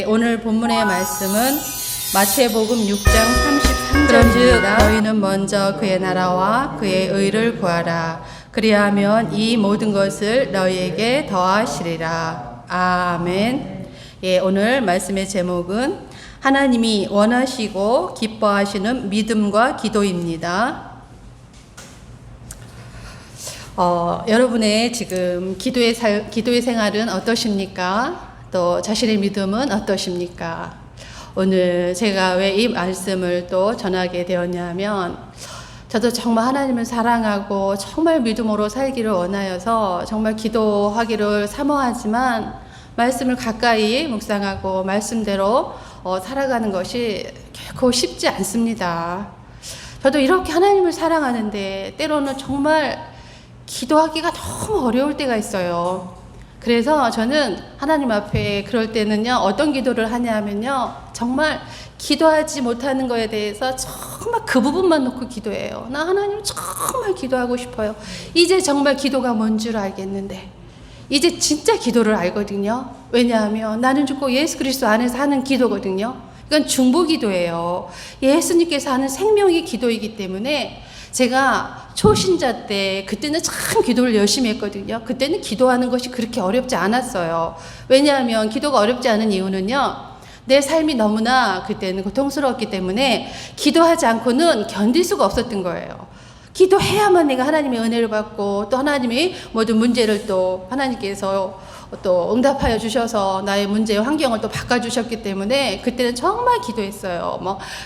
오늘 본문의 말씀은 마태복음 6장 33절입니다. 그런즉 너희는 먼저 그의 나라와 그의 의를 구하라. 그리하면 이 모든 것을 너희에게 더하시리라. 아멘. 오늘 말씀의 제목은 하나님이 원하시고 기뻐하시는 믿음과 기도입니다. 여러분의 지금 기도의 생활은 어떠십니까? 또 자신의 믿음은 어떠십니까? 오늘 제가 왜 이 말씀을 또 전하게 되었냐면, 저도 정말 하나님을 사랑하고 정말 믿음으로 살기를 원하여서 정말 기도하기를 사모하지만 말씀을 가까이 묵상하고 말씀대로 살아가는 것이 결코 쉽지 않습니다. 저도 이렇게 하나님을 사랑하는데 때로는 정말 기도하기가 너무 어려울 때가 있어요. 그래서 저는 하나님 앞에 그럴 때는요, 어떤 기도를 하냐면요, 정말 기도하지 못하는 거에 대해서 정말 그 부분만 놓고 기도해요. 나 하나님 정말 기도하고 싶어요. 이제 정말 기도가 뭔 줄 알겠는데, 이제 진짜 기도를 알거든요. 왜냐하면 나는 죽고 예수 그리스도 안에서 하는 기도거든요. 이건 중보기도예요. 예수님께서 하는 생명의 기도이기 때문에 제가 초신자 때 그때는 참 기도를 열심히 했거든요. 그때는 기도하는 것이 그렇게 어렵지 않았어요. 왜냐하면 기도가 어렵지 않은 이유는요, 내 삶이 너무나 그때는 고통스러웠기 때문에 기도하지 않고는 견딜 수가 없었던 거예요. 기도해야만 내가 하나님의 은혜를 받고 또 하나님이 모든 문제를 또 하나님께서 또 응답하여 주셔서 나의 문제의 환경을 또 바꿔주셨기 때문에 그때는 정말 기도했어요.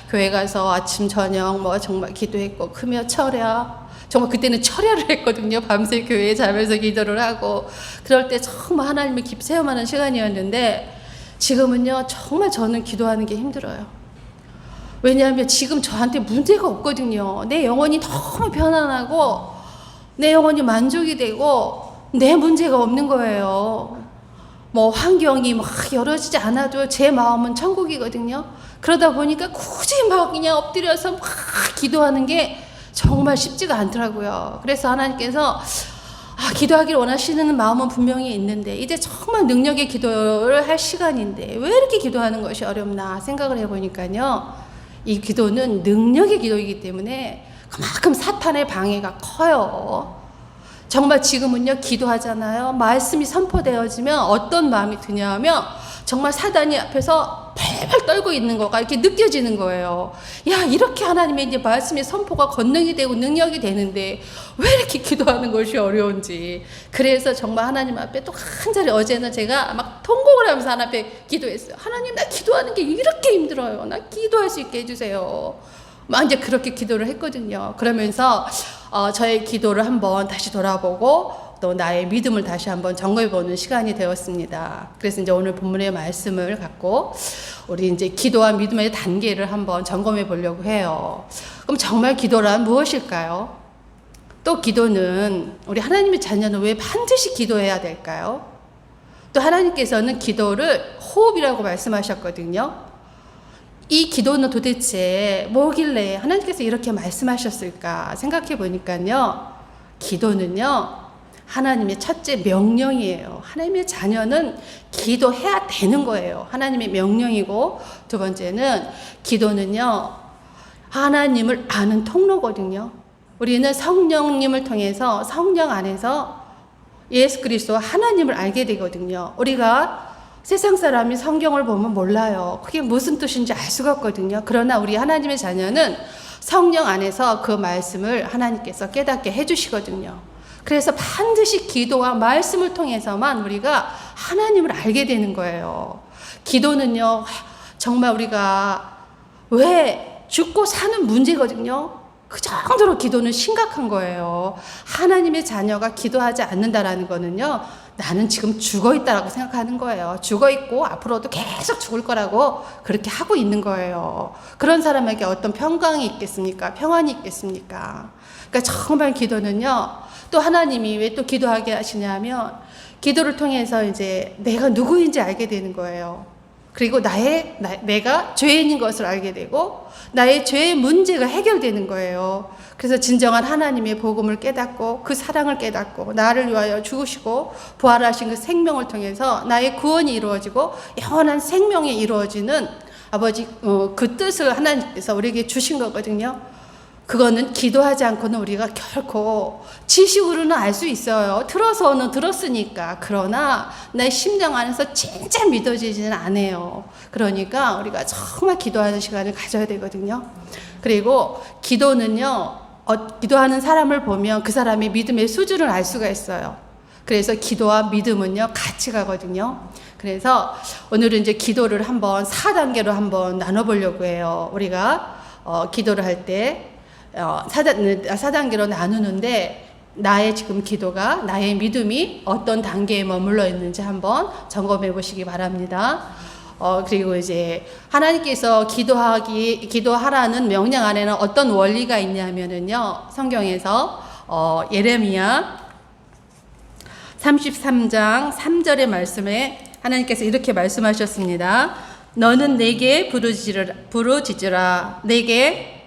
교회 가서 아침 저녁 정말 기도했고 크며 철야, 정말 그때는 철야를 했거든요. 밤새 교회에 자면서 기도를 하고 그럴 때 정말 하나님을 깊이 체험하는 시간이었는데, 지금은요 정말 저는 기도하는 게 힘들어요. 왜냐하면 지금 저한테 문제가 없거든요. 내 영혼이 너무 편안하고 내 영혼이 만족이 되고 내 문제가 없는 거예요. 환경이 열어지지 않아도 제 마음은 천국이거든요. 그러다 보니까 굳이 그냥 엎드려서 기도하는 게 정말 쉽지가 않더라고요. 그래서 하나님께서 기도하기를 원하시는 마음은 분명히 있는데 이제 정말 능력의 기도를 할 시간인데 왜 이렇게 기도하는 것이 어렵나 생각을 해보니까요, 이 기도는 능력의 기도이기 때문에 그만큼 사탄의 방해가 커요. 정말 지금은요, 기도하잖아요. 말씀이 선포되어지면 어떤 마음이 드냐 하면 정말 사단이 앞에서 펄펄 떨고 있는 거가 이렇게 느껴지는 거예요. 야, 이렇게 하나님의 이제 말씀의 선포가 권능이 되고 능력이 되는데 왜 이렇게 기도하는 것이 어려운지. 그래서 정말 하나님 앞에 또 간절히 어제는 제가 막 통곡을 하면서 하나님 앞에 기도했어요. 하나님, 나 기도하는 게 이렇게 힘들어요. 나 기도할 수 있게 해주세요. 이제 그렇게 기도를 했거든요. 그러면서 저의 기도를 한번 다시 돌아보고 또 나의 믿음을 다시 한번 점검해보는 시간이 되었습니다. 그래서 이제 오늘 본문의 말씀을 갖고 우리 이제 기도와 믿음의 단계를 한번 점검해 보려고 해요. 그럼 정말 기도란 무엇일까요? 또 기도는 우리 하나님의 자녀는 왜 반드시 기도해야 될까요? 또 하나님께서는 기도를 호흡이라고 말씀하셨거든요. 이 기도는 도대체 뭐길래 하나님께서 이렇게 말씀하셨을까 생각해 보니까요, 기도는요 하나님의 첫째 명령이에요. 하나님의 자녀는 기도해야 되는 거예요. 하나님의 명령이고, 두 번째는 기도는요 하나님을 아는 통로거든요. 우리는 성령님을 통해서 성령 안에서 예수 그리스도 하나님을 알게 되거든요. 우리가 세상 사람이 성경을 보면 몰라요. 그게 무슨 뜻인지 알 수가 없거든요. 그러나 우리 하나님의 자녀는 성령 안에서 그 말씀을 하나님께서 깨닫게 해주시거든요. 그래서 반드시 기도와 말씀을 통해서만 우리가 하나님을 알게 되는 거예요. 기도는요, 정말 우리가 왜 죽고 사는 문제거든요. 그 정도로 기도는 심각한 거예요. 하나님의 자녀가 기도하지 않는다라는 거는요, 나는 지금 죽어있다라고 생각하는 거예요. 죽어있고 앞으로도 계속 죽을 거라고 그렇게 하고 있는 거예요. 그런 사람에게 어떤 평강이 있겠습니까? 평안이 있겠습니까? 그러니까 정말 기도는요, 또 하나님이 왜 또 기도하게 하시냐면 기도를 통해서 이제 내가 누구인지 알게 되는 거예요. 그리고 내가 죄인인 것을 알게 되고 나의 죄의 문제가 해결되는 거예요. 그래서 진정한 하나님의 복음을 깨닫고 그 사랑을 깨닫고 나를 위하여 죽으시고 부활하신 그 생명을 통해서 나의 구원이 이루어지고 영원한 생명이 이루어지는 아버지 그 뜻을 하나님께서 우리에게 주신 거거든요. 그거는 기도하지 않고는 우리가 결코 지식으로는 알 수 있어요. 들어서는 들었으니까. 그러나 내 심정 안에서 진짜 믿어지지는 않아요. 그러니까 우리가 정말 기도하는 시간을 가져야 되거든요. 그리고 기도는요, 기도하는 사람을 보면 그 사람의 믿음의 수준을 알 수가 있어요. 그래서 기도와 믿음은요, 같이 가거든요. 그래서 오늘은 이제 기도를 한번 4단계로 한번 나눠보려고 해요. 우리가 기도를 할 때 4단계로 나누는데 나의 지금 기도가 나의 믿음이 어떤 단계에 머물러 있는지 한번 점검해 보시기 바랍니다. 그리고 이제 하나님께서 기도하라는 명령 안에는 어떤 원리가 있냐면은요, 성경에서 예레미야 33장 3절의 말씀에 하나님께서 이렇게 말씀하셨습니다. 너는 내게 부르짖으라.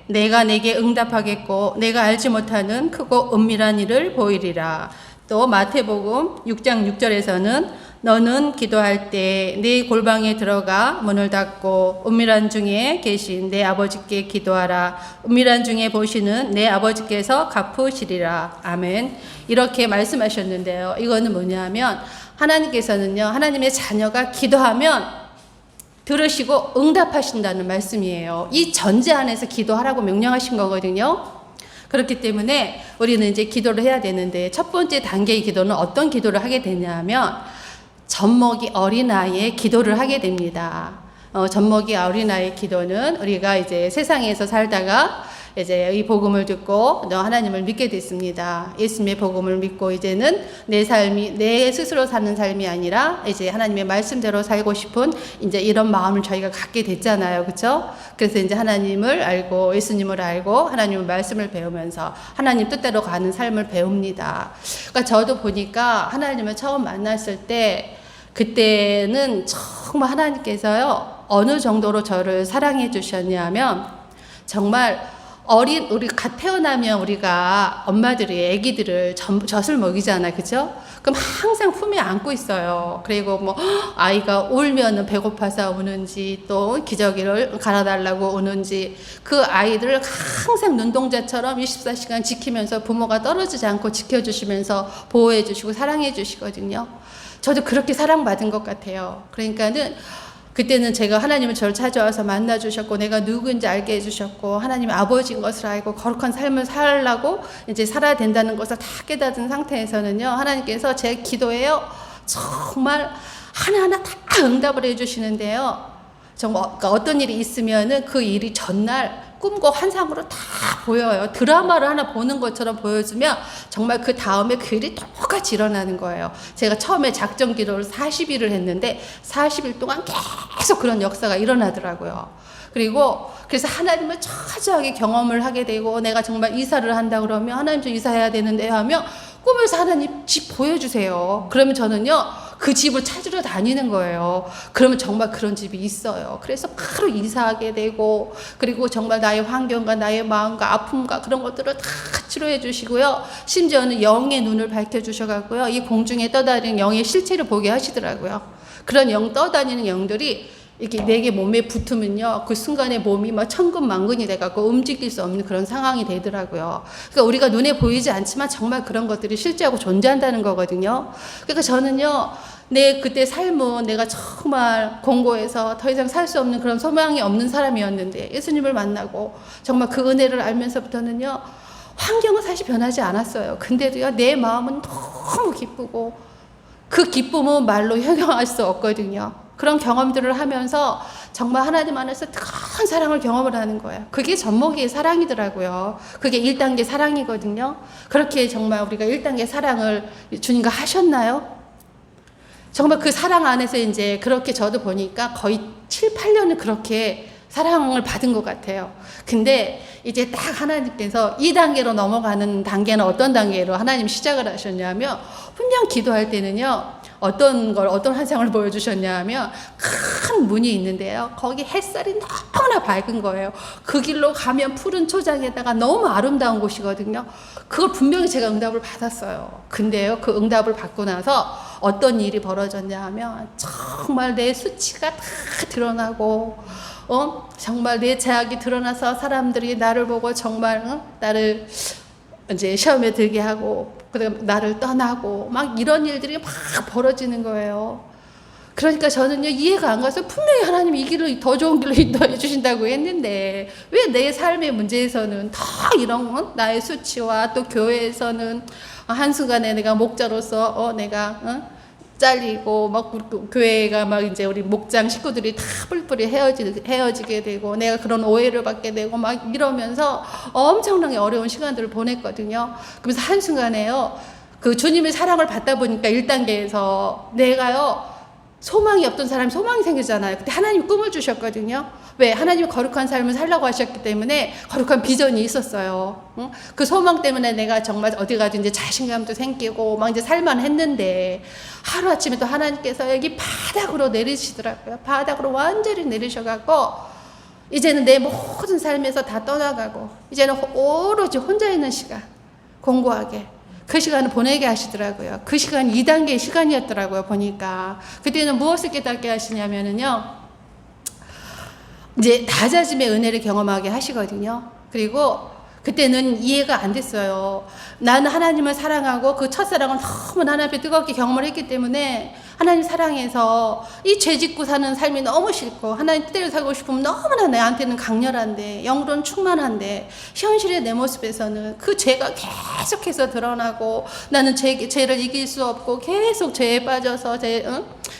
내가 내게 응답하겠고 내가 알지 못하는 크고 은밀한 일을 보이리라. 또 마태복음 6장 6절에서는 너는 기도할 때 네 골방에 들어가 문을 닫고 은밀한 중에 계신 내 아버지께 기도하라. 은밀한 중에 보시는 내 아버지께서 갚으시리라. 아멘. 이렇게 말씀하셨는데요. 이거는 뭐냐면 하나님께서는요, 하나님의 자녀가 기도하면 들으시고 응답하신다는 말씀이에요. 이 전제 안에서 기도하라고 명령하신 거거든요. 그렇기 때문에 우리는 이제 기도를 해야 되는데 첫 번째 단계의 기도는 어떤 기도를 하게 되냐면 젖먹이 어린아이의 기도를 하게 됩니다. 젖먹이 어린아이의 기도는 우리가 이제 세상에서 살다가 이제 이 복음을 듣고 하나님을 믿게 됐습니다. 예수님의 복음을 믿고 이제는 내 삶이 내 스스로 사는 삶이 아니라 이제 하나님의 말씀대로 살고 싶은 이제 이런 마음을 저희가 갖게 됐잖아요. 그렇죠? 그래서 이제 하나님을 알고 예수님을 알고 하나님의 말씀을 배우면서 하나님 뜻대로 가는 삶을 배웁니다. 그러니까 저도 보니까 하나님을 처음 만났을 때 그때는 정말 하나님께서요 어느 정도로 저를 사랑해 주셨냐면 정말 우리 갓 태어나면 우리가 엄마들이 아기들을 젖을 먹이잖아요. 그죠? 그럼 항상 품에 안고 있어요. 그리고 뭐 아이가 울면은 배고파서 우는지 또 기저귀를 갈아달라고 우는지 그 아이들을 항상 눈동자처럼 24시간 지키면서 부모가 떨어지지 않고 지켜주시면서 보호해 주시고 사랑해 주시거든요. 저도 그렇게 사랑받은 것 같아요. 그러니까는 그때는 제가 하나님은 저를 찾아와서 만나주셨고 내가 누구인지 알게 해주셨고 하나님 아버지인 것을 알고 거룩한 삶을 살라고 이제 살아야 된다는 것을 다 깨닫은 상태에서는요, 하나님께서 제 기도에요 정말 하나하나 다 응답을 해주시는데요. 정말 어떤 일이 있으면은 그 일이 전날 꿈과 환상으로 다 보여요. 드라마를 하나 보는 것처럼 보여주면 정말 그 다음에 그 일이 똑같이 일어나는 거예요. 제가 처음에 작전 기도를 40일을 했는데 40일 동안 계속 그런 역사가 일어나더라고요. 그래서 하나님을 처절하게 경험을 하게 되고 내가 정말 이사를 한다 그러면 하나님 저 이사해야 되는데 하면 꿈에서 하나님 집 보여주세요. 그러면 저는요 그 집을 찾으러 다니는 거예요. 그러면 정말 그런 집이 있어요. 그래서 바로 이사하게 되고 그리고 정말 나의 환경과 나의 마음과 아픔과 그런 것들을 다 치료해 주시고요. 심지어는 영의 눈을 밝혀주셔가고요. 이 공중에 떠다니는 영의 실체를 보게 하시더라고요. 그런 영 떠다니는 영들이 이렇게 내게 몸에 붙으면요, 그 순간에 몸이 막 천근만근이 돼갖고 움직일 수 없는 그런 상황이 되더라고요. 그러니까 우리가 눈에 보이지 않지만 정말 그런 것들이 실제하고 존재한다는 거거든요. 그러니까 저는요, 내 그때 삶은 내가 정말 공고해서 더 이상 살 수 없는 그런 소망이 없는 사람이었는데 예수님을 만나고 정말 그 은혜를 알면서부터는요, 환경은 사실 변하지 않았어요. 근데도요, 내 마음은 너무 기쁘고 그 기쁨은 말로 형용할 수 없거든요. 그런 경험들을 하면서 정말 하나님 안에서 큰 사랑을 경험을 하는 거예요. 그게 젖먹이의 사랑이더라고요. 그게 1단계 사랑이거든요. 그렇게 정말 우리가 1단계 사랑을 주님과 하셨나요? 정말 그 사랑 안에서 이제 그렇게 저도 보니까 거의 7, 8년을 그렇게 사랑을 받은 것 같아요. 근데 이제 딱 하나님께서 2단계로 넘어가는 단계는 어떤 단계로 하나님 시작을 하셨냐면 분명 기도할 때는요. 어떤 환상을 보여주셨냐 하면 큰 큰 문이 있는데요. 거기 햇살이 너무나 밝은 거예요. 그 길로 가면 푸른 초장에다가 너무 아름다운 곳이거든요. 그걸 분명히 제가 응답을 받았어요. 근데요, 그 응답을 받고 나서 어떤 일이 벌어졌냐 하면 정말 내 수치가 다 드러나고 정말 내 죄악이 드러나서 사람들이 나를 보고 정말 나를 이제 시험에 들게 하고 그다음 나를 떠나고 막 이런 일들이 막 벌어지는 거예요. 그러니까 저는요, 이해가 안 가서 분명히 하나님이 이 길로 더 좋은 길로 인도해 주신다고 했는데 왜 내 삶의 문제에서는 다 이런 나의 수치와 또 교회에서는 한순간에 내가 목자로서 내가 잘리고 막 교회가 막 이제 우리 목장 식구들이 다 뿔뿔이 헤어지게 되고 내가 그런 오해를 받게 되고 막 이러면서 엄청나게 어려운 시간들을 보냈거든요. 그래서 한순간에요, 그 주님의 사랑을 받다 보니까 1단계에서 내가요, 소망이 없던 사람이 소망이 생기잖아요. 그때 하나님이 꿈을 주셨거든요. 왜? 하나님이 거룩한 삶을 살라고 하셨기 때문에 거룩한 비전이 있었어요. 그 소망 때문에 내가 정말 어디 가도 이제 자신감도 생기고 막 이제 살만했는데 하루아침에 또 하나님께서 여기 바닥으로 내리시더라고요. 바닥으로 완전히 내리셔갖고 이제는 내 모든 삶에서 다 떠나가고 이제는 오로지 혼자 있는 시간, 공고하게 그 시간을 보내게 하시더라고요. 그 시간 2단계의 시간이었더라고요. 보니까 그때는 무엇을 깨닫게 하시냐면은요, 이제 낮아짐의 은혜를 경험하게 하시거든요. 그리고 그때는 이해가 안 됐어요. 나는 하나님을 사랑하고 그 첫사랑을 너무 하나님 앞에 뜨겁게 경험을 했기 때문에 하나님 사랑해서 이 죄 짓고 사는 삶이 너무 싫고 하나님 뜻대로 살고 싶으면 너무나 내한테는 강렬한데 영으로는 충만한데 현실의 내 모습에서는 그 죄가 계속해서 드러나고 나는 죄를 이길 수 없고 계속 죄에 빠져서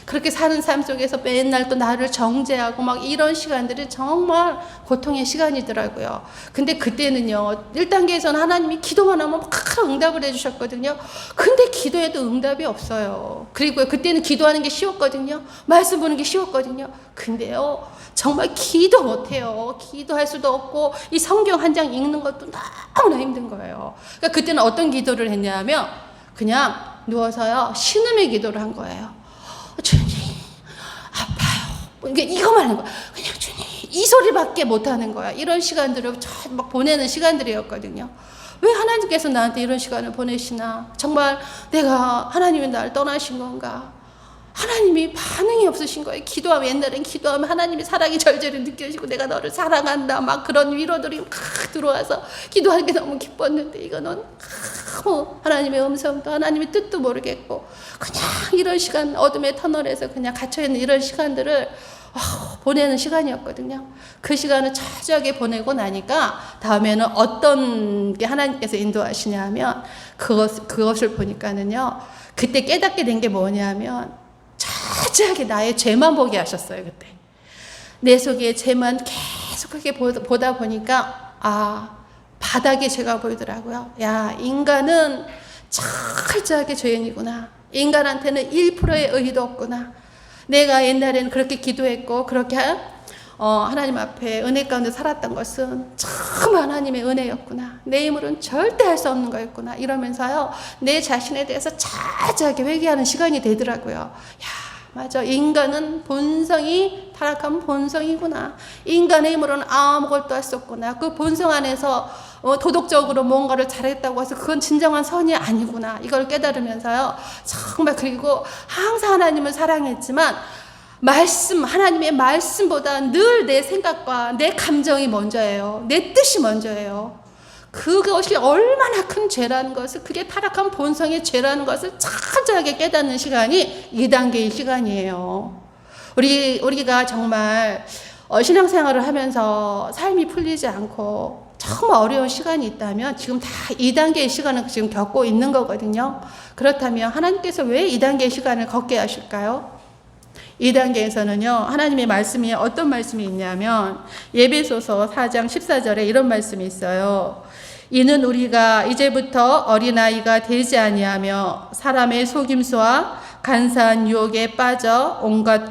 그렇게 사는 삶 속에서 맨날 또 나를 정죄하고 막 이런 시간들이 정말 고통의 시간이더라고요. 근데 그때는요, 1단계에서는 하나님이 기도만 하면 막 응답을 해주셨거든요. 근데 기도에도 응답이 없어요. 그리고 그때는 기도하는 게 쉬웠거든요. 말씀 보는 게 쉬웠거든요. 근데요, 정말 기도 못해요. 기도할 수도 없고 이 성경 한 장 읽는 것도 너무나 힘든 거예요. 그러니까 그때는 어떤 기도를 했냐면 그냥 누워서요, 신음의 기도를 한 거예요. 주님 아파요. 이거만 하는 거야. 그냥 주님, 이 소리밖에 못하는 거야. 이런 시간들을 막 보내는 시간들이었거든요. 왜 하나님께서 나한테 이런 시간을 보내시나? 정말 내가 하나님이 나를 떠나신 건가? 하나님이 반응이 없으신 거예요. 기도하면, 옛날엔 기도하면 하나님의 사랑이 절절히 느껴지고 내가 너를 사랑한다 막 그런 위로들이 막 들어와서 기도하는 게 너무 기뻤는데 이거는 하나님의 음성도 하나님의 뜻도 모르겠고 그냥 이런 시간, 어둠의 터널에서 그냥 갇혀있는 이런 시간들을 보내는 시간이었거든요. 그 시간을 철저하게 보내고 나니까 다음에는 어떤 게 하나님께서 인도하시냐 하면 그것을 보니까는요, 그때 깨닫게 된 게 뭐냐면 철저하게 나의 죄만 보게 하셨어요. 그때 내 속에 죄만 계속하게 보다 보니까 바닥에 죄가 보이더라고요. 야, 인간은 철저하게 죄인이구나. 인간한테는 1%의 의의도 없구나. 내가 옛날에는 그렇게 기도했고 그렇게 하나님 앞에 은혜 가운데 살았던 것은 참 하나님의 은혜였구나. 내 힘으로는 절대 할 수 없는 거였구나. 이러면서요, 내 자신에 대해서 철저하게 회개하는 시간이 되더라고요. 야, 맞아. 인간은 본성이 타락한 본성이구나. 인간의 힘으로는 아무것도 할 수 없구나. 그 본성 안에서 도덕적으로 뭔가를 잘했다고 해서 그건 진정한 선이 아니구나. 이걸 깨달으면서요, 정말, 그리고 항상 하나님을 사랑했지만 하나님의 말씀보다 늘 내 생각과 내 감정이 먼저예요. 내 뜻이 먼저예요. 그것이 얼마나 큰 죄라는 것을, 그게 타락한 본성의 죄라는 것을 철저하게 깨닫는 시간이 2단계의 시간이에요. 우리가 정말 신앙생활을 하면서 삶이 풀리지 않고 정말 어려운 시간이 있다면 지금 다 2단계의 시간을 지금 겪고 있는 거거든요. 그렇다면 하나님께서 왜 2단계의 시간을 걷게 하실까요? 2단계에서는요, 하나님의 말씀이 어떤 말씀이 있냐면 예배소서 4장 14절에 이런 말씀이 있어요. 이는 우리가 이제부터 어린아이가 되지 아니하며 사람의 속임수와 간사한 유혹에 빠져 온갖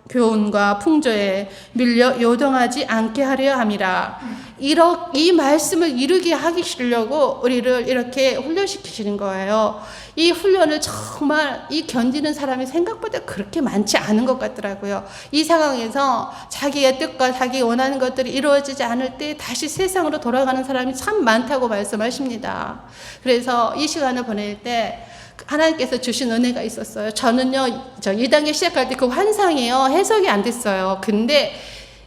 교훈과 풍조에 밀려 요동하지 않게 하려 함이라. 이 말씀을 이루게 하시려고 우리를 이렇게 훈련시키시는 거예요. 이 훈련을 정말 이 견디는 사람이 생각보다 그렇게 많지 않은 것 같더라고요. 이 상황에서 자기의 뜻과 자기 원하는 것들이 이루어지지 않을 때 다시 세상으로 돌아가는 사람이 참 많다고 말씀하십니다. 그래서 이 시간을 보낼 때 하나님께서 주신 은혜가 있었어요. 저는요, 저 2단계 시작할 때 그 환상이요, 해석이 안 됐어요. 근데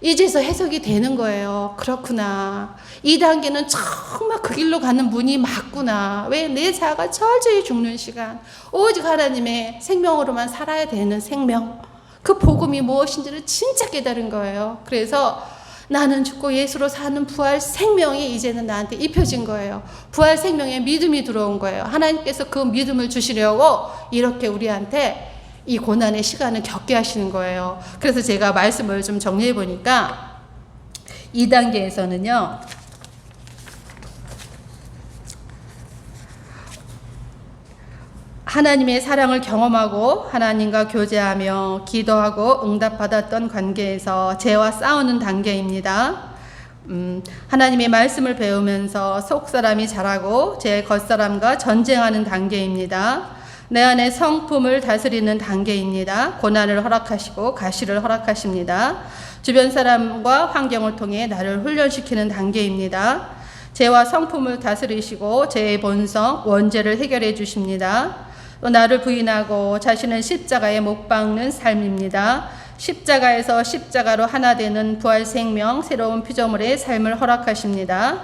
이제서 해석이 되는 거예요. 그렇구나. 2단계는 정말 그 길로 가는 문이 맞구나. 왜? 내 자아가 철저히 죽는 시간. 오직 하나님의 생명으로만 살아야 되는 생명. 그 복음이 무엇인지를 진짜 깨달은 거예요. 그래서 나는 죽고 예수로 사는 부활 생명이 이제는 나한테 입혀진 거예요. 부활 생명에 믿음이 들어온 거예요. 하나님께서 그 믿음을 주시려고 이렇게 우리한테 이 고난의 시간을 겪게 하시는 거예요. 그래서 제가 말씀을 좀 정리해 보니까 2단계에서는요. 하나님의 사랑을 경험하고 하나님과 교제하며 기도하고 응답받았던 관계에서 죄와 싸우는 단계입니다. 하나님의 말씀을 배우면서 속사람이 자라고 제 겉사람과 전쟁하는 단계입니다. 내 안의 성품을 다스리는 단계입니다. 고난을 허락하시고 가시를 허락하십니다. 주변 사람과 환경을 통해 나를 훈련시키는 단계입니다. 죄와 성품을 다스리시고 죄의 본성, 원죄를 해결해 주십니다. 또 나를 부인하고 자신을 십자가에 못 박는 삶입니다. 십자가에서 십자가로 하나 되는 부활 생명, 새로운 피조물의 삶을 허락하십니다.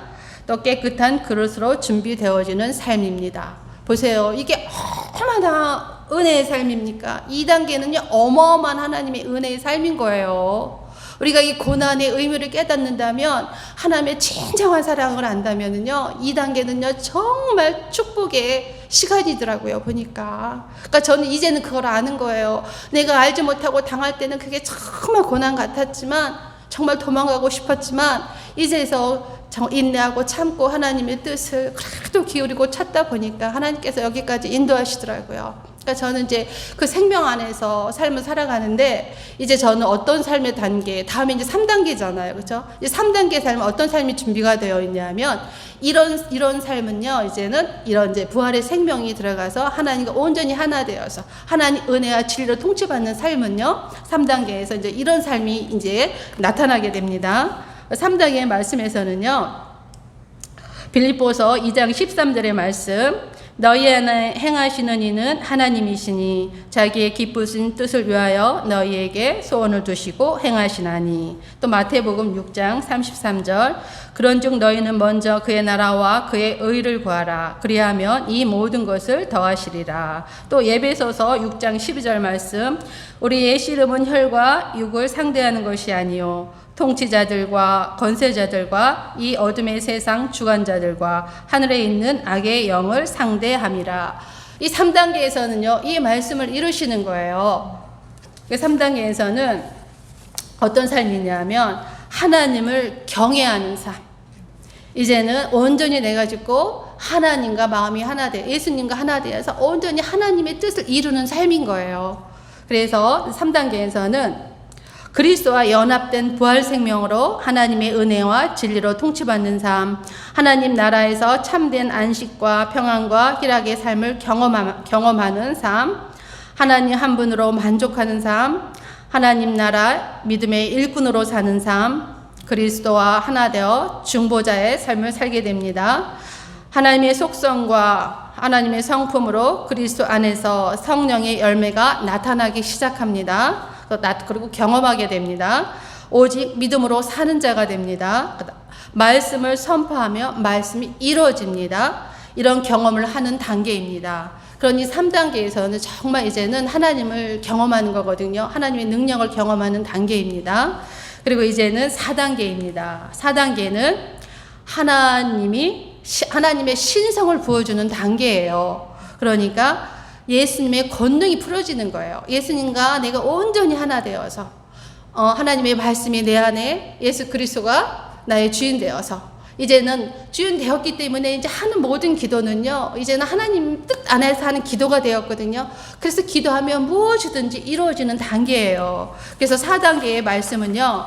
또 깨끗한 그릇으로 준비되어지는 삶입니다. 보세요. 이게 얼마나 은혜의 삶입니까? 2단계는요, 어마어마한 하나님의 은혜의 삶인 거예요. 우리가 이 고난의 의미를 깨닫는다면, 하나님의 진정한 사랑을 안다면은요, 2단계는요, 정말 축복의 시간이더라고요, 보니까. 그러니까 저는 이제는 그걸 아는 거예요. 내가 알지 못하고 당할 때는 그게 정말 고난 같았지만, 정말 도망가고 싶었지만, 이제서 인내하고 참고 하나님의 뜻을 그래도 기울이고 찾다 보니까 하나님께서 여기까지 인도하시더라고요. 그러니까 저는 이제 그 생명 안에서 삶을 살아가는데, 이제 저는 어떤 삶의 단계, 다음에 이제 3단계잖아요. 그렇죠? 이제 3단계 삶은 어떤 삶이 준비가 되어 있냐면, 이런 삶은요, 이제는 이런 이제 부활의 생명이 들어가서 하나님과 온전히 하나 되어서 하나님 은혜와 진리로 통치받는 삶은요, 3단계에서 이제 이런 삶이 이제 나타나게 됩니다. 3단계의 말씀에서는요, 빌립보서 2장 13절의 말씀, 너희 안에 행하시는 이는 하나님이시니 자기의 기쁘신 뜻을 위하여 너희에게 소원을 두시고 행하시나니. 또 마태복음 6장 33절, 그런즉 너희는 먼저 그의 나라와 그의 의를 구하라. 그리하면 이 모든 것을 더하시리라. 또 에베소서 6장 12절 말씀, 우리의 씨름은 혈과 육을 상대하는 것이 아니요 통치자들과 권세자들과 이 어둠의 세상 주관자들과 하늘에 있는 악의 영을 상대함이라. 이 3단계에서는요, 이 말씀을 이루시는 거예요. 3단계에서는 어떤 삶이냐면 하나님을 경외하는 삶. 이제는 온전히 내가 짓고 하나님과 마음이 하나 돼, 예수님과 하나 되어서 온전히 하나님의 뜻을 이루는 삶인 거예요. 그래서 3단계에서는 그리스도와 연합된 부활 생명으로 하나님의 은혜와 진리로 통치받는 삶, 하나님 나라에서 참된 안식과 평안과 희락의 삶을 경험하는 삶, 하나님 한 분으로 만족하는 삶, 하나님 나라 믿음의 일꾼으로 사는 삶, 그리스도와 하나 되어 중보자의 삶을 살게 됩니다. 하나님의 속성과 하나님의 성품으로 그리스도 안에서 성령의 열매가 나타나기 시작합니다. 그리고 경험하게 됩니다. 오직 믿음으로 사는 자가 됩니다. 말씀을 선포하며 말씀이 이루어집니다. 이런 경험을 하는 단계입니다. 그러니 3단계에서는 정말 이제는 하나님을 경험하는 거거든요. 하나님의 능력을 경험하는 단계입니다. 그리고 이제는 4단계입니다. 4단계는 하나님의 신성을 부어주는 단계예요. 그러니까 예수님의 권능이 풀어지는 거예요. 예수님과 내가 온전히 하나 되어서 하나님의 말씀이 내 안에 예수 그리스도가 나의 주인 되어서 이제는 주인 되었기 때문에 이제 하는 모든 기도는요, 이제는 하나님 뜻 안에서 하는 기도가 되었거든요. 그래서 기도하면 무엇이든지 이루어지는 단계예요. 그래서 4단계의 말씀은요,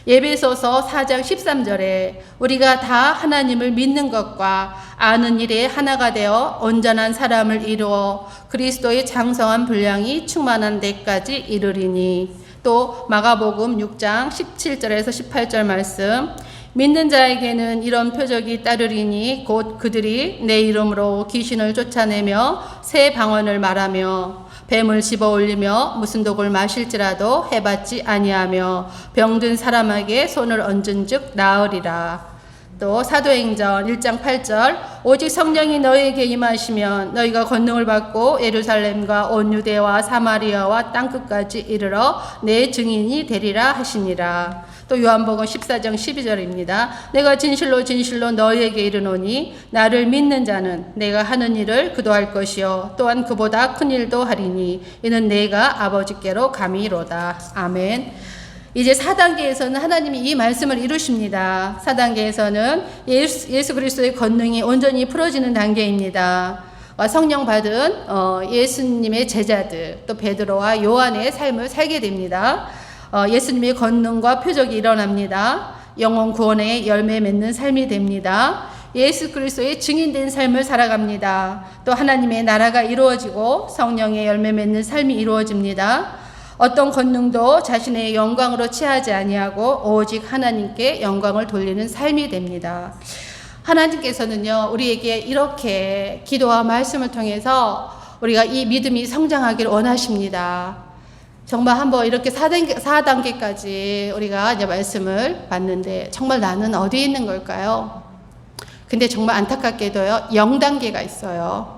예배소서 4장 13절에 우리가 다 하나님을 믿는 것과 아는 일에 하나가 되어 온전한 사람을 이루어 그리스도의 장성한 분량이 충만한 데까지 이르리니. 또 마가복음 6장 17절에서 18절 말씀, 믿는 자에게는 이런 표적이 따르리니 곧 그들이 내 이름으로 귀신을 쫓아내며 새 방언을 말하며 뱀을 집어 올리며 무슨 독을 마실지라도 해받지 아니하며 병든 사람에게 손을 얹은즉 나으리라. 또 사도행전 1장 8절 오직 성령이 너희에게 임하시면 너희가 권능을 받고 예루살렘과 온 유대와 사마리아와 땅끝까지 이르러 내 증인이 되리라 하시니라. 또 요한복음 14장 12절입니다. 내가 진실로 진실로 너희에게 이르노니 나를 믿는 자는 내가 하는 일을 그도 할 것이요 또한 그보다 큰 일도 하리니 이는 내가 아버지께로 감이로다. 아멘. 이제 4단계에서는 하나님이 이 말씀을 이루십니다. 4단계에서는 예수 그리스도의 권능이 온전히 풀어지는 단계입니다. 성령 받은 예수님의 제자들, 또 베드로와 요한의 삶을 살게 됩니다. 예수님의 권능과 표적이 일어납니다. 영혼 구원의 열매 맺는 삶이 됩니다. 예수 그리스도의 증인된 삶을 살아갑니다. 또 하나님의 나라가 이루어지고 성령의 열매 맺는 삶이 이루어집니다. 어떤 권능도 자신의 영광으로 취하지 아니하고 오직 하나님께 영광을 돌리는 삶이 됩니다. 하나님께서는요, 우리에게 이렇게 기도와 말씀을 통해서 우리가 이 믿음이 성장하기를 원하십니다. 정말 한번 이렇게 4단계까지 우리가 이제 말씀을 봤는데 정말 나는 어디에 있는 걸까요? 근데 정말 안타깝게도요, 0단계가 있어요.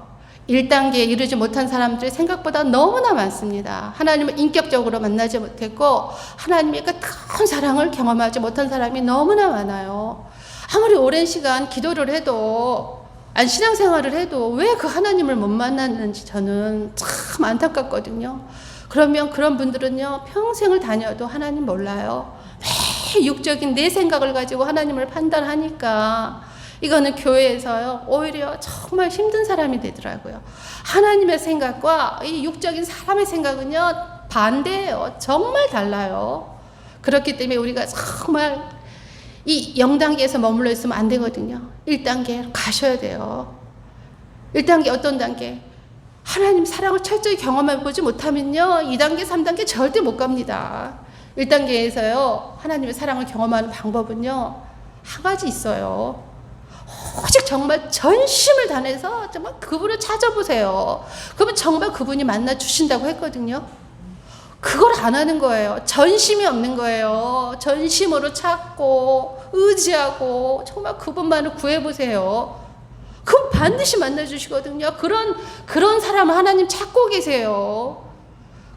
1단계에 이르지 못한 사람들이 생각보다 너무나 많습니다. 하나님을 인격적으로 만나지 못했고 하나님의 그 큰 사랑을 경험하지 못한 사람이 너무나 많아요. 아무리 오랜 시간 기도를 해도 신앙생활을 해도 왜 그 하나님을 못 만났는지 저는 참 안타깝거든요. 그러면 그런 분들은요, 평생을 다녀도 하나님 몰라요. 매일 육적인 내 생각을 가지고 하나님을 판단하니까 이거는 교회에서요, 오히려 정말 힘든 사람이 되더라고요. 하나님의 생각과 이 육적인 사람의 생각은요, 반대예요. 정말 달라요. 그렇기 때문에 우리가 정말 이 0단계에서 머물러 있으면 안 되거든요. 1단계 가셔야 돼요. 1단계 어떤 단계? 하나님 사랑을 철저히 경험해 보지 못하면요, 2단계, 3단계 절대 못 갑니다. 1단계에서요, 하나님의 사랑을 경험하는 방법은요, 한 가지 있어요. 오직 정말 전심을 다해서 정말 그분을 찾아보세요. 그러면 정말 그분이 만나 주신다고 했거든요. 그걸 안 하는 거예요. 전심이 없는 거예요. 전심으로 찾고 의지하고 정말 그분만을 구해보세요. 그럼 반드시 만나 주시거든요. 그런 사람 하나님 찾고 계세요.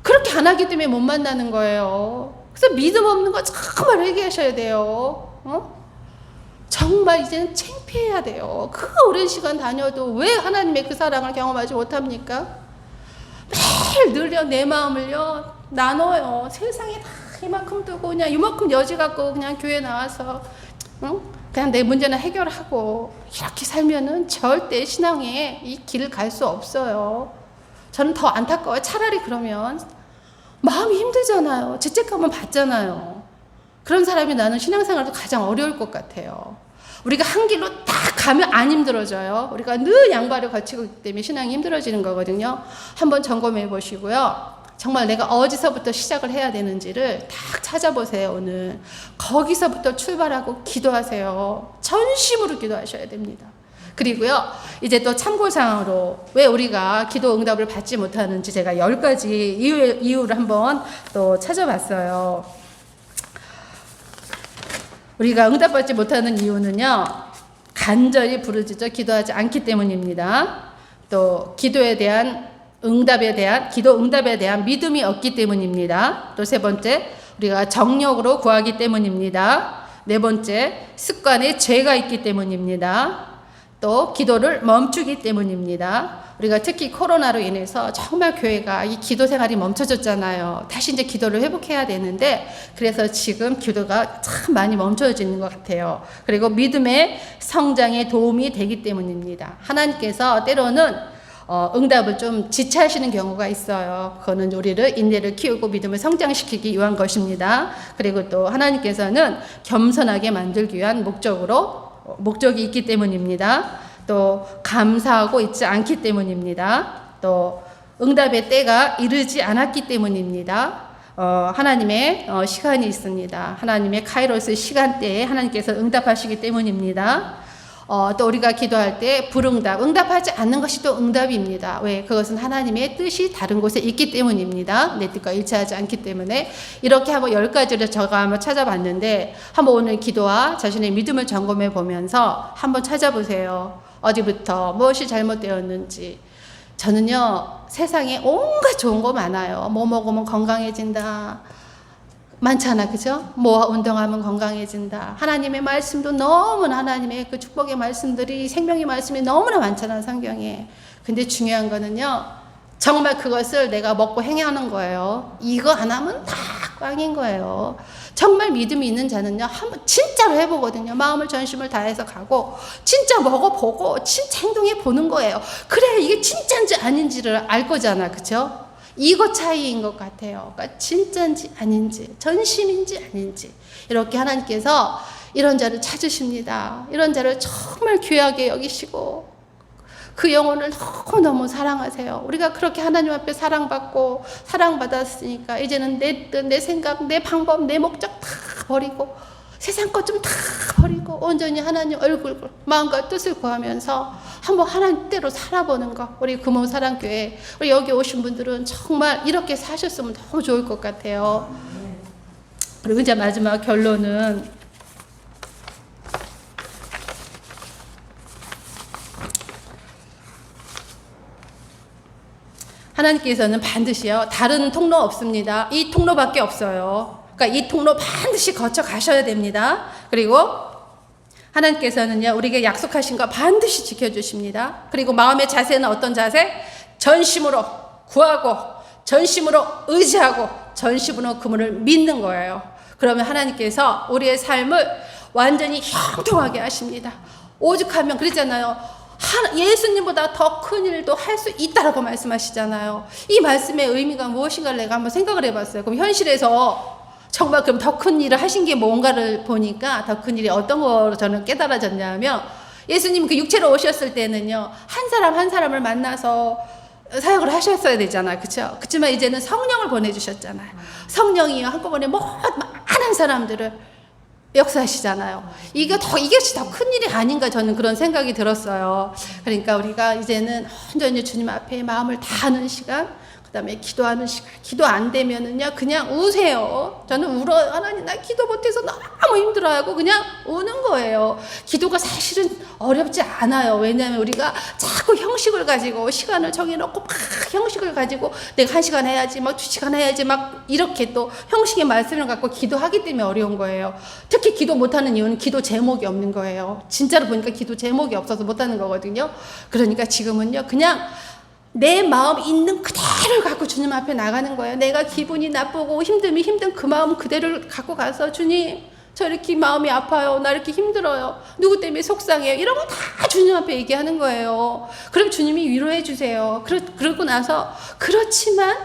그렇게 안 하기 때문에 못 만나는 거예요. 그래서 믿음 없는 거 정말 회개하셔야 돼요. 정말 이제는 창피해야 돼요. 그 오랜 시간 다녀도 왜 하나님의 그 사랑을 경험하지 못합니까? 매일 늘려 내 마음을요, 나눠요. 세상에 다 이만큼 두고 그냥 이만큼 여지 갖고 그냥 교회 나와서 그냥 내 문제는 해결하고 이렇게 살면은 절대 신앙에 이 길을 갈 수 없어요. 저는 더 안타까워요. 차라리 그러면 마음이 힘들잖아요. 죄책감은 받잖아요. 그런 사람이 나는 신앙생활도 가장 어려울 것 같아요. 우리가 한 길로 딱 가면 안 힘들어져요. 우리가 늘 양발을 거치고 있기 때문에 신앙이 힘들어지는 거거든요. 한번 점검해 보시고요. 정말 내가 어디서부터 시작을 해야 되는지를 딱 찾아보세요. 오늘 거기서부터 출발하고 기도하세요. 전심으로 기도하셔야 됩니다. 그리고요, 이제 또 참고사항으로 왜 우리가 기도 응답을 받지 못하는지 제가 10가지 이유를 한번 또 찾아봤어요. 우리가 응답받지 못하는 이유는요, 간절히 부르짖어 기도하지 않기 때문입니다. 또 기도 응답에 대한 믿음이 없기 때문입니다. 또 세 번째, 우리가 정욕으로 구하기 때문입니다. 네 번째, 습관에 죄가 있기 때문입니다. 또 기도를 멈추기 때문입니다. 우리가 특히 코로나로 인해서 정말 교회가 이 기도 생활이 멈춰졌잖아요. 다시 이제 기도를 회복해야 되는데, 그래서 지금 기도가 참 많이 멈춰지는 것 같아요. 그리고 믿음의 성장에 도움이 되기 때문입니다. 하나님께서 때로는 응답을 좀 지체하시는 경우가 있어요. 그거는 우리를 인내를 키우고 믿음을 성장시키기 위한 것입니다. 그리고 또 하나님께서는 겸손하게 만들기 위한 목적이 있기 때문입니다. 또 감사하고 있지 않기 때문입니다. 또 응답의 때가 이르지 않았기 때문입니다. 하나님의 시간이 있습니다. 하나님의 카이로스 시간대에 하나님께서 응답하시기 때문입니다. 또 우리가 기도할 때 불응답, 응답하지 않는 것이 또 응답입니다. 왜? 그것은 하나님의 뜻이 다른 곳에 있기 때문입니다. 내 뜻과 일치하지 않기 때문에. 이렇게 한번 10가지를 제가 한번 찾아봤는데 한번 오늘 기도와 자신의 믿음을 점검해 보면서 한번 찾아보세요. 어디부터 무엇이 잘못되었는지. 저는요, 세상에 온갖 좋은 거 많아요. 뭐 먹으면 건강해진다. 많잖아, 그죠? 뭐 운동하면 건강해진다. 하나님의 말씀도 너무나 하나님의 그 축복의 말씀들이 생명의 말씀이 너무나 많잖아, 성경에. 근데 중요한 거는요, 정말 그것을 내가 먹고 행하는 거예요. 이거 안 하면 다 꽝인 거예요. 정말 믿음이 있는 자는요, 한번 진짜로 해보거든요. 마음을 전심을 다해서 가고 진짜 먹어보고 진짜 행동해 보는 거예요. 그래야 이게 진짜인지 아닌지를 알 거잖아, 그죠? 이거 차이인 것 같아요. 그러니까 진짜인지 아닌지, 전심인지 아닌지. 이렇게 하나님께서 이런 자를 찾으십니다. 이런 자를 정말 귀하게 여기시고 그 영혼을 너무너무 사랑하세요. 우리가 그렇게 하나님 앞에 사랑받고 사랑받았으니까 이제는 내 뜻, 내 생각, 내 방법, 내 목적 다 버리고 세상 것 좀 다 버리고 온전히 하나님 얼굴, 마음과 뜻을 구하면서 한번 하나님 때로 살아보는 거. 우리 금호사랑교회, 우리 여기 오신 분들은 정말 이렇게 사셨으면 너무 좋을 것 같아요. 그리고 이제 마지막 결론은 하나님께서는 반드시요, 다른 통로 없습니다. 이 통로밖에 없어요. 그러니까 이 통로 반드시 거쳐 가셔야 됩니다. 그리고 하나님께서는요, 우리에게 약속하신 거 반드시 지켜주십니다. 그리고 마음의 자세는 어떤 자세? 전심으로 구하고, 전심으로 의지하고, 전심으로 그분을 믿는 거예요. 그러면 하나님께서 우리의 삶을 완전히 형통하게 하십니다. 오죽하면 그랬잖아요. 예수님보다 더 큰 일도 할 수 있다라고 말씀하시잖아요. 이 말씀의 의미가 무엇인가를 내가 한번 생각을 해봤어요. 그럼 현실에서 정말 그럼 더 큰 일을 하신 게 뭔가를 보니까 더 큰 일이 어떤 거로 저는 깨달아졌냐면, 예수님 그 육체로 오셨을 때는요, 한 사람 한 사람을 만나서 사역을 하셨어야 되잖아요. 그렇죠? 그렇지만 이제는 성령을 보내주셨잖아요. 성령이요, 한꺼번에 많은 사람들을 역사하시잖아요. 이것이 더 큰 일이 아닌가, 저는 그런 생각이 들었어요. 그러니까 우리가 이제는 온전히 주님 앞에 마음을 다하는 시간, 그 다음에 기도하는 시간. 기도 안 되면은요, 그냥 우세요. 저는 울어요. 하나님, 나 기도 못해서 너무 힘들어하고 그냥 우는 거예요. 기도가 사실은 어렵지 않아요. 왜냐하면 우리가 자꾸 형식을 가지고 시간을 정해놓고 막 형식을 가지고 내가 1시간 해야지, 막 2시간 해야지, 막 이렇게 또 형식의 말씀을 갖고 기도하기 때문에 어려운 거예요. 특히 기도 못하는 이유는 기도 제목이 없는 거예요. 진짜로 보니까 기도 제목이 없어서 못하는 거거든요. 그러니까 지금은요, 그냥 내 마음 있는 그대로를 갖고 주님 앞에 나가는 거예요. 내가 기분이 나쁘고 힘듦이 힘든 그 마음 그대로를 갖고 가서, 주님, 저 이렇게 마음이 아파요. 나 이렇게 힘들어요. 누구 때문에 속상해요. 이런 거 다 주님 앞에 얘기하는 거예요. 그럼 주님이 위로해 주세요. 그러고 나서, 그렇지만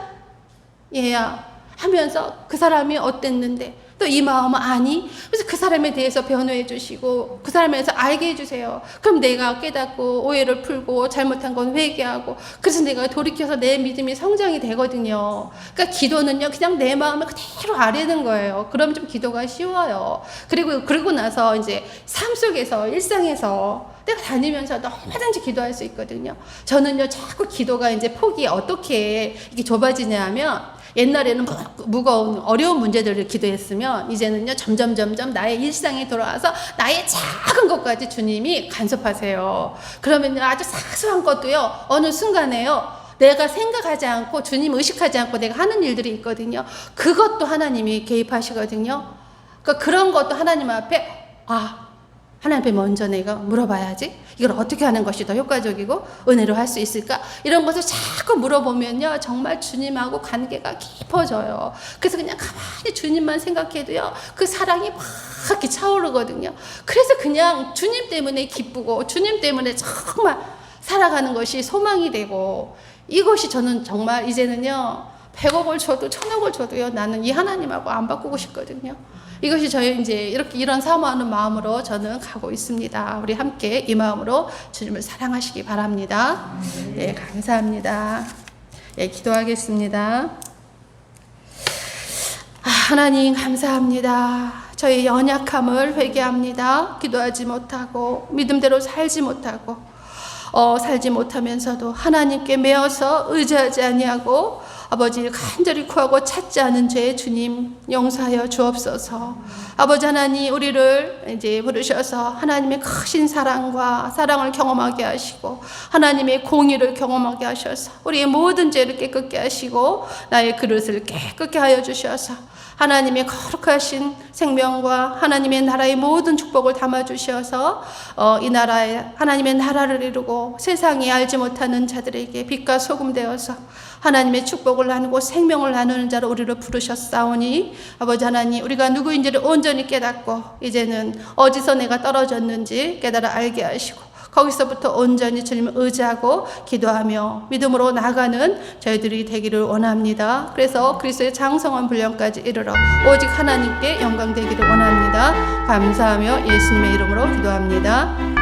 얘야 하면서 그 사람이 어땠는데, 또 이 마음은 아니? 그래서 그 사람에 대해서 변호해 주시고 그 사람에 대해서 알게 해주세요. 그럼 내가 깨닫고 오해를 풀고 잘못한 건 회개하고, 그래서 내가 돌이켜서 내 믿음이 성장이 되거든요. 그러니까 기도는요, 그냥 내 마음을 그대로 아뢰는 거예요. 그럼 좀 기도가 쉬워요. 그리고 나서 이제 삶 속에서, 일상에서 내가 다니면서 얼마든지 기도할 수 있거든요. 저는요, 자꾸 기도가 이제 폭이 어떻게 이게 좁아지냐 하면, 옛날에는 무거운 어려운 문제들을 기도했으면 이제는요, 점점 나의 일상에 들어와서 나의 작은 것까지 주님이 간섭하세요. 그러면 아주 사소한 것도요, 어느 순간에요, 내가 생각하지 않고 주님 의식하지 않고 내가 하는 일들이 있거든요. 그것도 하나님이 개입하시거든요. 그러니까 그런 것도 하나님 앞에, 하나님 앞에 먼저 내가 물어봐야지. 이걸 어떻게 하는 것이 더 효과적이고 은혜로 할 수 있을까? 이런 것을 자꾸 물어보면요, 정말 주님하고 관계가 깊어져요. 그래서 그냥 가만히 주님만 생각해도요, 그 사랑이 막 이렇게 차오르거든요. 그래서 그냥 주님 때문에 기쁘고 주님 때문에 정말 살아가는 것이 소망이 되고, 이것이 저는 정말 이제는요 100억을 줘도 1000억을 줘도요 나는 이 하나님하고 안 바꾸고 싶거든요. 이것이 저희 이제 이렇게 이런 사모하는 마음으로 저는 가고 있습니다. 우리 함께 이 마음으로 주님을 사랑하시기 바랍니다. 네, 감사합니다. 네, 기도하겠습니다. 하나님 감사합니다. 저희 연약함을 회개합니다. 기도하지 못하고 믿음대로 살지 못하고 살지 못하면서도 하나님께 매어서 의지하지 아니하고 아버지를 간절히 구하고 찾지 않은 죄 주님 용서하여 주옵소서. 아버지 하나님 우리를 이제 부르셔서 하나님의 크신 사랑을 경험하게 하시고 하나님의 공의를 경험하게 하셔서 우리의 모든 죄를 깨끗게 하시고 나의 그릇을 깨끗게 하여 주셔서 하나님의 거룩하신 생명과 하나님의 나라의 모든 축복을 담아주셔서 이 나라에 하나님의 나라를 이루고 세상이 알지 못하는 자들에게 빛과 소금 되어서 하나님의 축복을 나누고 생명을 나누는 자로 우리를 부르셨사오니 아버지 하나님 우리가 누구인지를 온전히 깨닫고 이제는 어디서 내가 떨어졌는지 깨달아 알게 하시고 거기서부터 온전히 주님을 의지하고 기도하며 믿음으로 나가는 저희들이 되기를 원합니다. 그래서 그리스도의 장성한 분량까지 이르러 오직 하나님께 영광 되기를 원합니다. 감사하며 예수님의 이름으로 기도합니다.